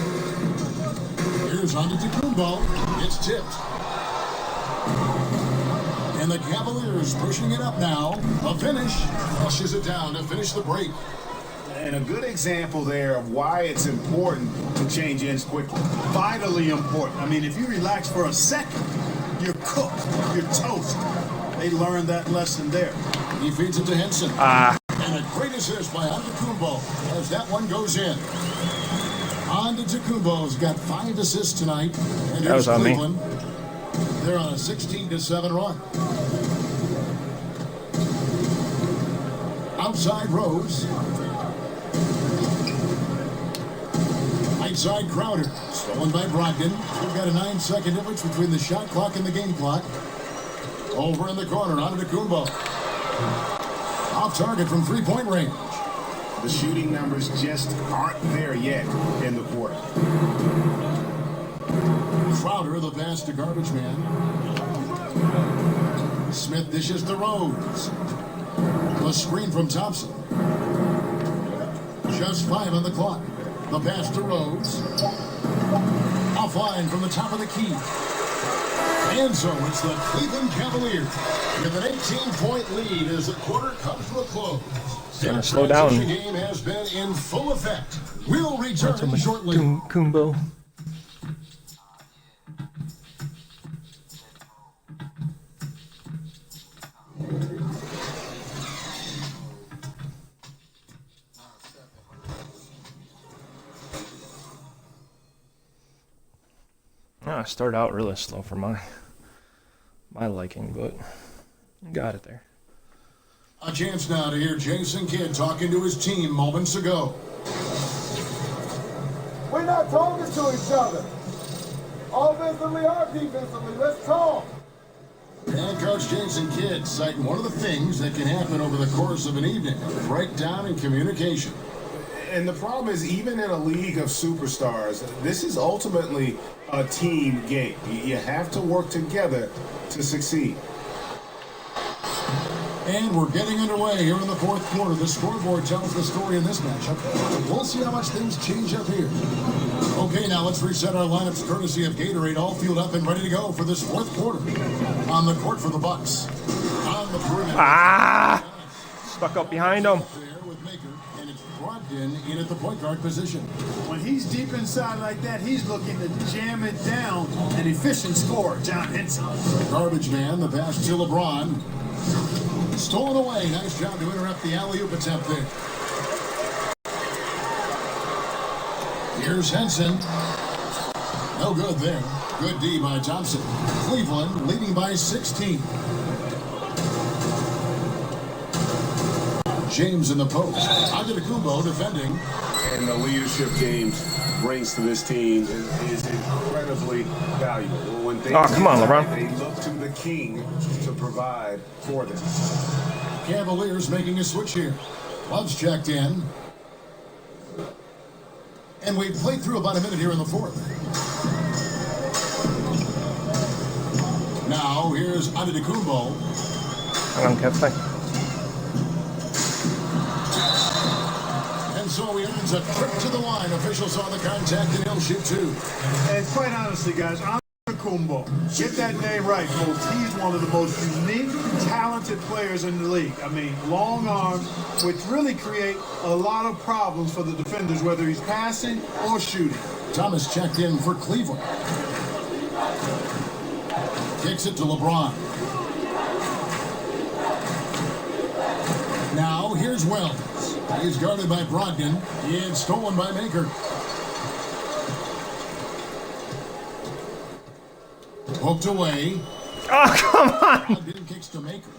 Here's Antetokounmpo. It's tipped. And the Cavaliers pushing it up now. A finish. Flushes it down to finish the break. And a good example there of why it's important to change ends quickly. Vitally important. I mean, if you relax for a second, you're cooked. You're toast. They learned that lesson there. He feeds it to Henson. And a great assist by Antetokounmpo as that one goes in. Antetokounmpo's got 5 assists tonight. And That was on me. Cleveland. They're on a 16-7 run. Outside Rose. Right side Crowder. Stolen by Brogdon. We've got a 9-second difference between the shot clock and the game clock. Over in the corner, Antetokounmpo. Off target from 3-point range. The shooting numbers just aren't there yet in the quarter. Crowder, the pass to Garbage Man. Smith dishes to Rose. A screen from Thompson. Just 5 on the clock. The pass to Rose. Offline from the top of the key. And so it's the Cleveland Cavaliers with an 18-point lead as the quarter comes to a close. Gonna slow down. The game has been in full effect. We'll return shortly. Kumbo. I started out really slow for mine. my liking, but got it there. A chance now to hear Jason Kidd talking to his team moments ago. We're not talking to each other. Offensively or defensively, let's talk. And Coach Jason Kidd citing one of the things that can happen over the course of an evening, a breakdown in communication. And the problem is, even in a league of superstars, this is ultimately a team game. You have to work together to succeed. And we're getting underway here in the fourth quarter. The scoreboard tells the story in this matchup. We'll see how much things change up here. Okay, now let's reset our lineups courtesy of Gatorade, all fueled up and ready to go for this fourth quarter. On the court for the Bucks. On the perimeter. Ah! Stuck up behind him. There with Maker, and it's Brogdon in at the point guard position. When he's deep inside like that, he's looking to jam it down. An efficient scorer, John Henson. Garbage man, the pass to LeBron. Stolen away. Nice job to interrupt the alley-oop attempt there. Here's Henson. No good there. Good D by Thompson. Cleveland leading by 16. James in the post. Antetokounmpo defending. And the leadership James brings to this team is incredibly valuable. When things come on, LeBron. They look to the king to provide for them. Cavaliers making a switch here. Love's checked in. And we've played through about a minute here in the fourth. Now, here's Antetokounmpo. Hang on, Kev, thank you. And so he earns a trip to the line. Officials saw the contact and he'll shoot two. And quite honestly, guys, Antetokounmpo, get that name right, folks. He's one of the most unique, talented players in the league. I mean, long arms, which really create a lot of problems for the defenders, whether he's passing or shooting. Thomas checked in for Cleveland. Kicks it to LeBron. Now, here's Wells. He's guarded by Brogdon. It's stolen by Maker. Poked away. Oh, come on! Brogdon kicks to Maker.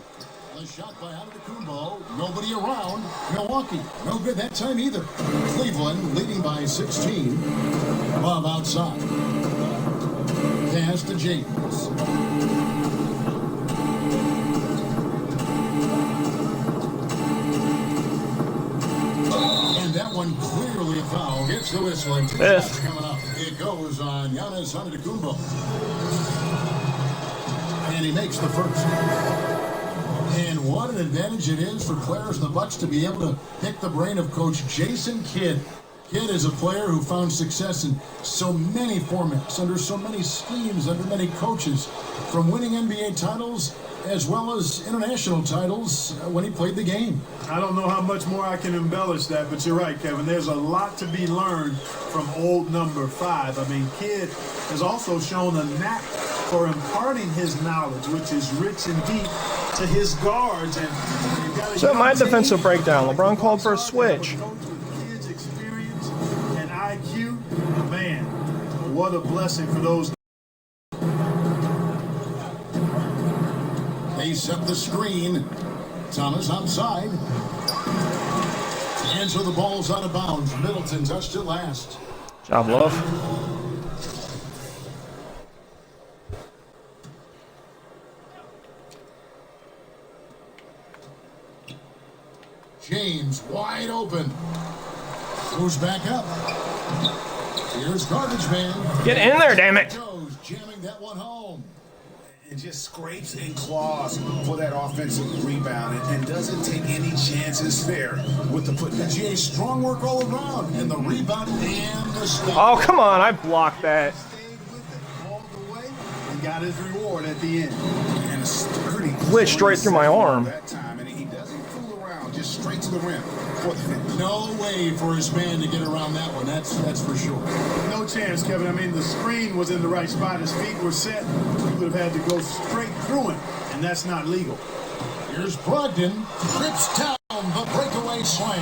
A shot by Antetokounmpo. Nobody around. Milwaukee. No good that time either. Cleveland leading by 16. Love outside. Pass to James. And that one clearly a foul. Gets the whistle and Fifth. coming up. It goes on Giannis Antetokounmpo. And he makes the first. And what an advantage it is for players in the Bucks to be able to pick the brain of Coach Jason Kidd. Kidd is a player who found success in so many formats, under so many schemes, under many coaches, from winning NBA titles as well as international titles when he played the game. I don't know how much more I can embellish that, but you're right, Kevin. There's a lot to be learned from old number 5. I mean, Kidd has also shown a knack for imparting his knowledge, which is rich and deep, to his guards. And So my defensive breakdown, LeBron called for a switch. Kidd's experience and IQ, man, what a blessing for those. They set the screen. Thomas outside. And so the ball's out of bounds. Middleton touched it last. Job, Love. James wide open. Goes back up. Here's Garbage Man. Get in there, damn it. Goes jamming that one home. And just scrapes and claws for that offensive rebound and doesn't take any chances there with the putback. GA strong work all around. And the rebound and the stop. Oh, come on, I blocked that. Stayed with it all the way and got his reward at the end. And a sturdy Glitched straight through my arm. that time, and he doesn't fool around, just straight to the rim for the finish. No way for his man to get around that one. That's for sure. No chance, Kevin. I mean, the screen was in the right spot. His feet were set. He would have had to go straight through it, and that's not legal. Here's Brogdon. Trips down the breakaway slam.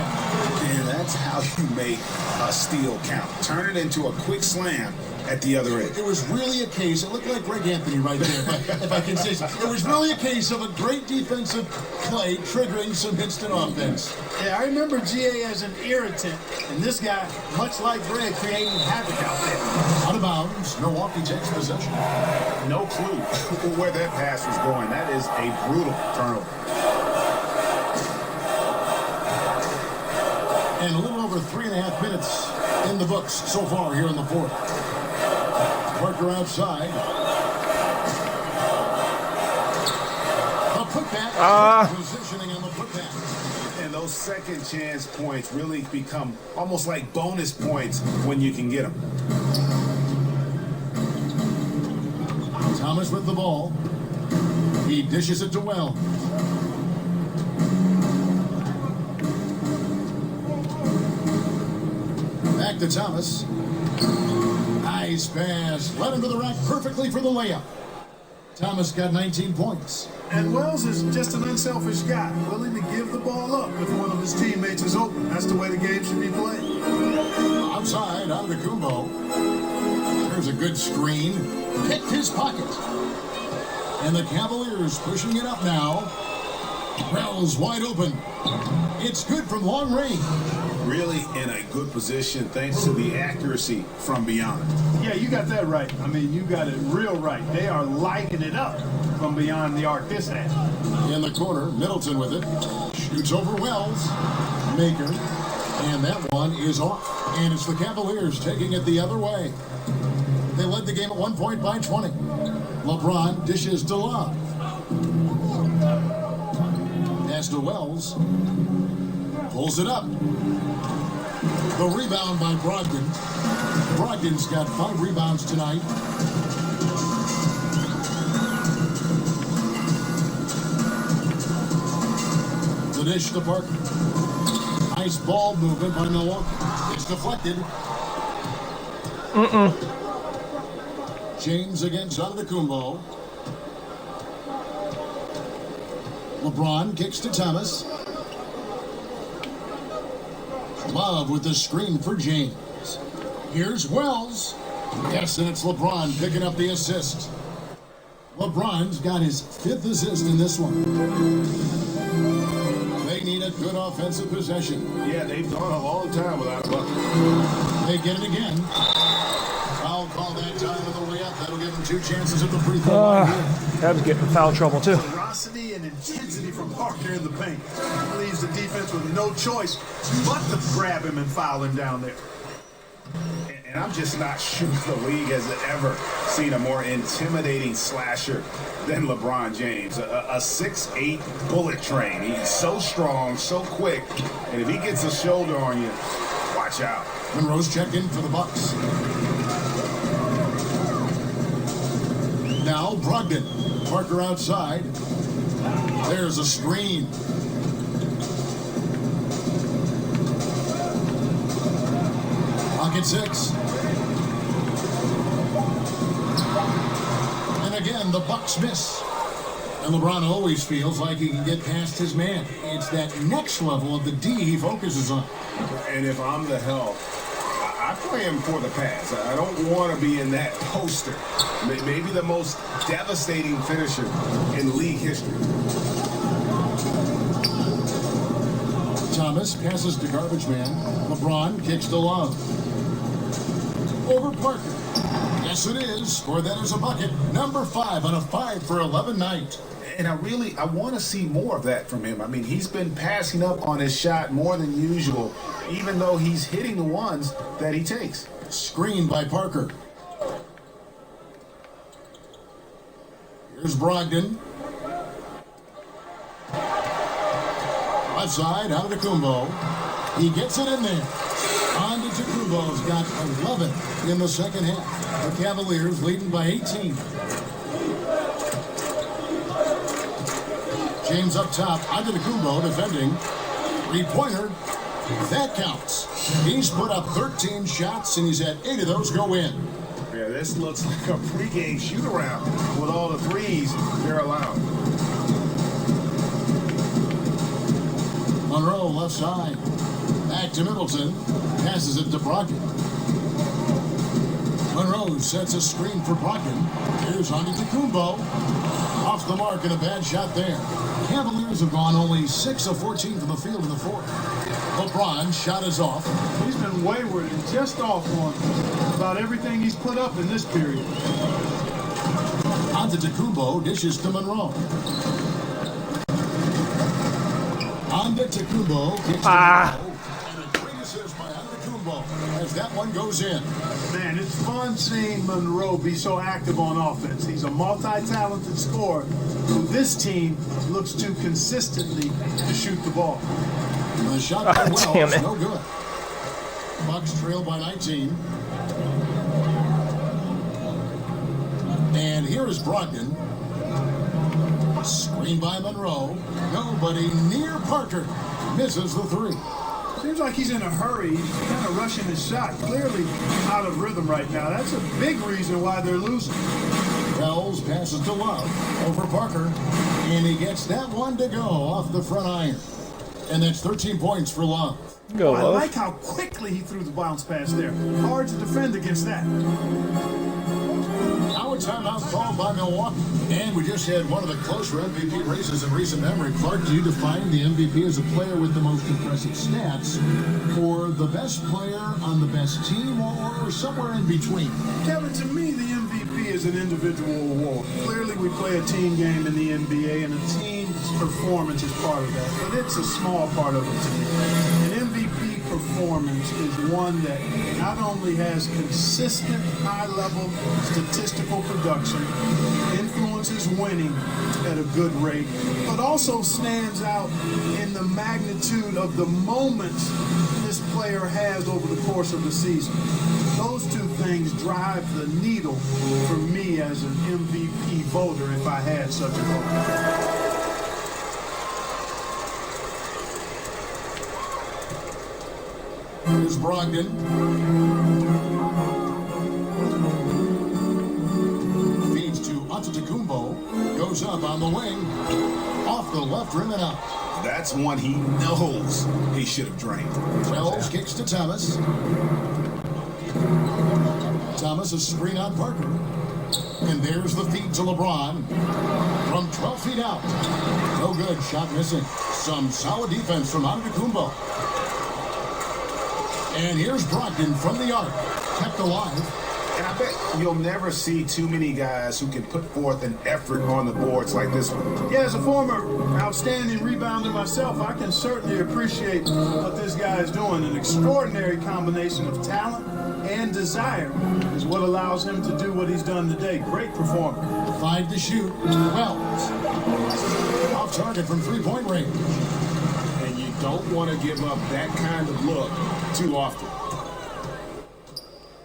And that's how you make a steal count. Turn it into a quick slam at the other end. It was really a case, it looked like Greg Anthony right there, if I can say so. It was really a case of a great defensive play triggering some instant offense. Yeah, I remember GA as an irritant, and this guy, much like Greg, creating havoc out there. Out of bounds, Milwaukee takes possession. No clue where that pass was going. That is a brutal turnover. And a little over 3.5 minutes in the books so far here in the fourth. Parker outside. A putback. Positioning on the putback. And those second chance points really become almost like bonus points when you can get them. Thomas with the ball. He dishes it to Wells. Back to Thomas. Nice pass. Led him to the rack perfectly for the layup. Thomas got 19 points. And Wells is just an unselfish guy, willing to give the ball up if one of his teammates is open. That's the way the game should be played. Outside, out of the Kumbo. There's a good screen. Picked his pocket. And the Cavaliers pushing it up now. Wells wide open. It's good from long range. Really in a good position thanks to the accuracy from beyond. Yeah, you got that right. I mean, you got it real right. They are lighting it up from beyond the arc this end. In the corner, Middleton with it. Shoots over Wells. Maker. And that one is off. And it's the Cavaliers taking it the other way. They led the game at 1 point by 20. LeBron dishes to Love. Pass to Wells. Pulls it up. The rebound by Brogdon. Brogdon's got 5 rebounds tonight. The dish to Parker. Nice ball movement by Milwaukee. It's deflected. James against Antetokounmpo. LeBron kicks to Thomas. Love with the screen for James. Here's Wells. Yes, and it's LeBron picking up the assist. LeBron's got his 5th assist in this one. They need a good offensive possession. Yeah, they've gone a long time without a bucket. They get it again. Foul call that time of the way up. That'll give them 2 chances at the free throw line here. Cavs getting in foul trouble too. Ferocity and intensity from Parker in the paint. Leaves the defense with no choice but to grab him and foul him down there. And I'm just not sure the league has ever seen a more intimidating slasher than LeBron James. A 6'8" bullet train. He's so strong, so quick, and if he gets a shoulder on you, watch out. Monroe's check in for the Bucks. Now Brogdon. Parker outside. There's a screen. Pocket 6. And again, the Bucks miss. And LeBron always feels like he can get past his man. It's that next level of the D he focuses on. And if I'm the help, I play him for the pass. I don't want to be in that poster. Maybe the most devastating finisher in league history. Thomas passes to garbage man. LeBron kicks to Love. Over Parker. Yes, it is. For that is a bucket. Number 5 on a 5 for 11 night. And I want to see more of that from him. I mean, he's been passing up on his shot more than usual, even though he's hitting the ones that he takes. Screened by Parker. Here's Brogdon. Left side, out of the Kumbo. He gets it in there. Antetokounmpo's got 11 in the second half. The Cavaliers leading by 18. James up top, Antetokounmpo defending. 3-pointer. That counts. He's put up 13 shots, and he's had 8 of those go in. Yeah, this looks like a pregame shoot-around with all the threes they're allowing. Monroe left side. Back to Middleton. Passes it to Brogdon. Monroe sets a screen for Brogdon. Here's Antetokounmpo. Off the mark and a bad shot there. Cavaliers have gone only 6 of 14 from the field in the fourth. LeBron shot is off. He's been wayward and just off on about everything he's put up in this period. Antetokounmpo dishes to Monroe. Antetokounmpo kicks to Monroe. And a great assist by Antetokounmpo as that one goes in. Man, it's fun seeing Monroe be so active on offense. He's a multi-talented scorer who this team looks to consistently to shoot the ball. The shot by Wells, damn it. no good. Bucks trail by 19. And here is Brogdon. Screen by Monroe. Nobody near Parker. Misses the three. Seems like he's in a hurry. He's kind of rushing his shot. Clearly out of rhythm right now. That's a big reason why they're losing. Wells passes to Love over Parker. And he gets that one to go off the front iron. And that's 13 points for Love. Go, I Love. like how quickly he threw the bounce pass there. Hard to defend against that. Now a timeout called by Milwaukee. And we just had one of the closer MVP races in recent memory. Clark, do you define the MVP as a player with the most impressive stats, or the best player on the best team, or somewhere in between? Kevin, to me, the MVP is an individual award. Clearly, we play a team game in the NBA, and a team's performance is part of that. But it's a small part of it to me. An MVP performance is one that not only has consistent high-level statistical production, influences winning at a good rate, but also stands out in the magnitude of the moments this player has over the course of the season. Those two things drive the needle for me as an MVP voter if I had such a vote. Here's Brogdon. Feeds to Antetokounmpo. Goes up on the wing. Off the left rim and out. That's one he knows he should have drained. Wells kicks to Thomas. Thomas a screen on Parker. And there's the feed to LeBron. From 12 feet out. No good. Shot missing. Some solid defense from Antetokounmpo. And here's Brogdon from the arc. Kept alive. And I bet you'll never see too many guys who can put forth an effort on the boards like this one. Yeah, as a former outstanding rebounder myself, I can certainly appreciate what this guy is doing. An extraordinary combination of talent and desire is what allows him to do what he's done today. Great performance. 5 to shoot. Wells. Off target from three-point range. And you don't want to give up that kind of look too often.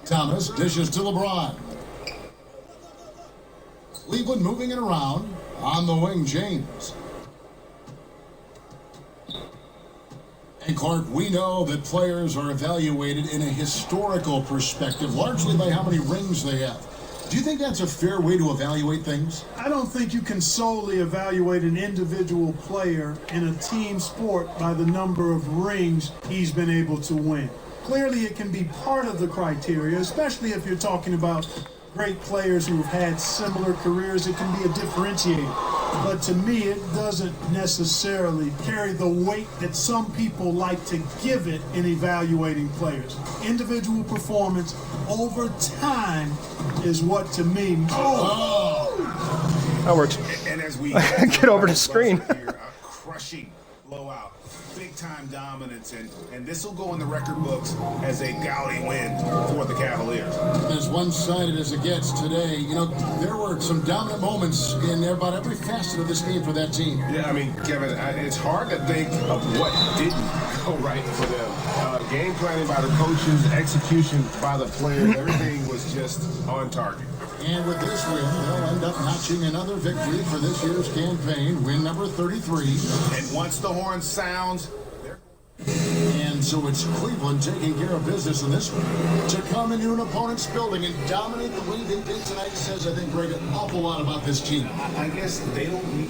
Thomas dishes to LeBron. Cleveland moving it around. On the wing, James. And Clark, we know that players are evaluated in a historical perspective, largely by how many rings they have. Do you think that's a fair way to evaluate things? I don't think you can solely evaluate an individual player in a team sport by the number of rings he's been able to win. Clearly, it can be part of the criteria, especially if you're talking about great players who've had similar careers. It can be a differentiator. But to me, it doesn't necessarily carry the weight that some people like to give it in evaluating players. Individual performance over time is what, to me, That works. And as we Get over the screen. Here, a crushing blowout, big time dominance, and this will go in the record books as a gaudy win for the Cavaliers. As one-sided as it gets today, you know, there were some dominant moments in about every facet of this game for that team. Yeah, I mean, Kevin, it's hard to think of what didn't go right for them. Game planning by the coaches, execution by the players, everything was just on target. And with this win, they'll end up notching another victory for this year's campaign, win number 33. And once the horn sounds, and so it's Cleveland taking care of business in this one. To come into an opponent's building and dominate the way they did tonight says, I think, Greg, an awful lot about this team. I guess they don't need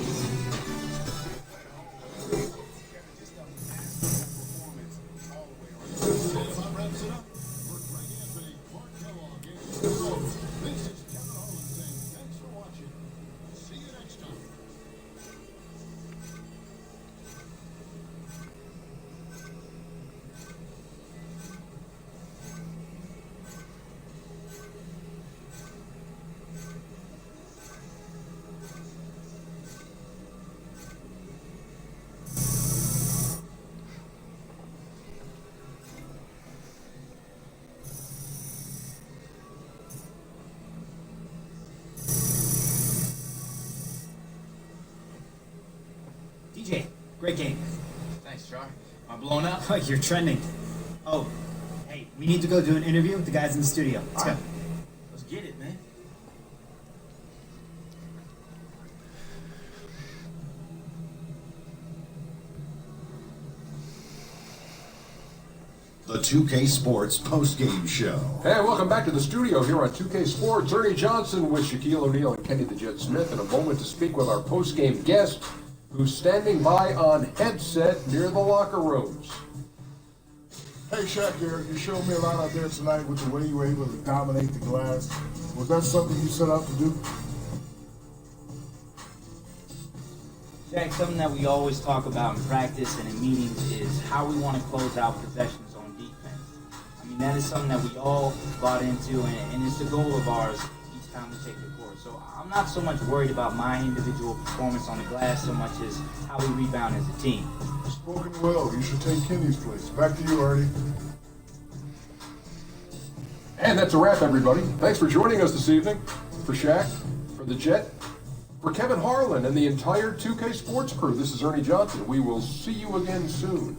TJ, great game. Thanks, Char. Am I blown up? You're trending. Oh, hey, we need to go do an interview with the guys in the studio. Let's go. Let's get it, man. The 2K Sports postgame show. Hey, welcome back to the studio here on 2K Sports. Ernie Johnson with Shaquille O'Neal and Kenny the Jet Smith in a moment to speak with our postgame guest who's standing by on headset near the locker rooms. Hey, Shaq, you showed me a lot out there tonight with the way you were able to dominate the glass. Was that something you set out to do? Jack, something that we always talk about in practice and in meetings is how we want to close out possessions on defense. I mean, that is something that we all bought into, and it's the goal of ours each time we take the court. So I'm not so much worried about my individual performance on the glass so much as how we rebound as a team. Spoken well. You should take Kenny's place. Back to you, Ernie. And that's a wrap, everybody. Thanks for joining us this evening. For Shaq, for the Jet, for Kevin Harlan and the entire 2K Sports crew, this is Ernie Johnson. We will see you again soon.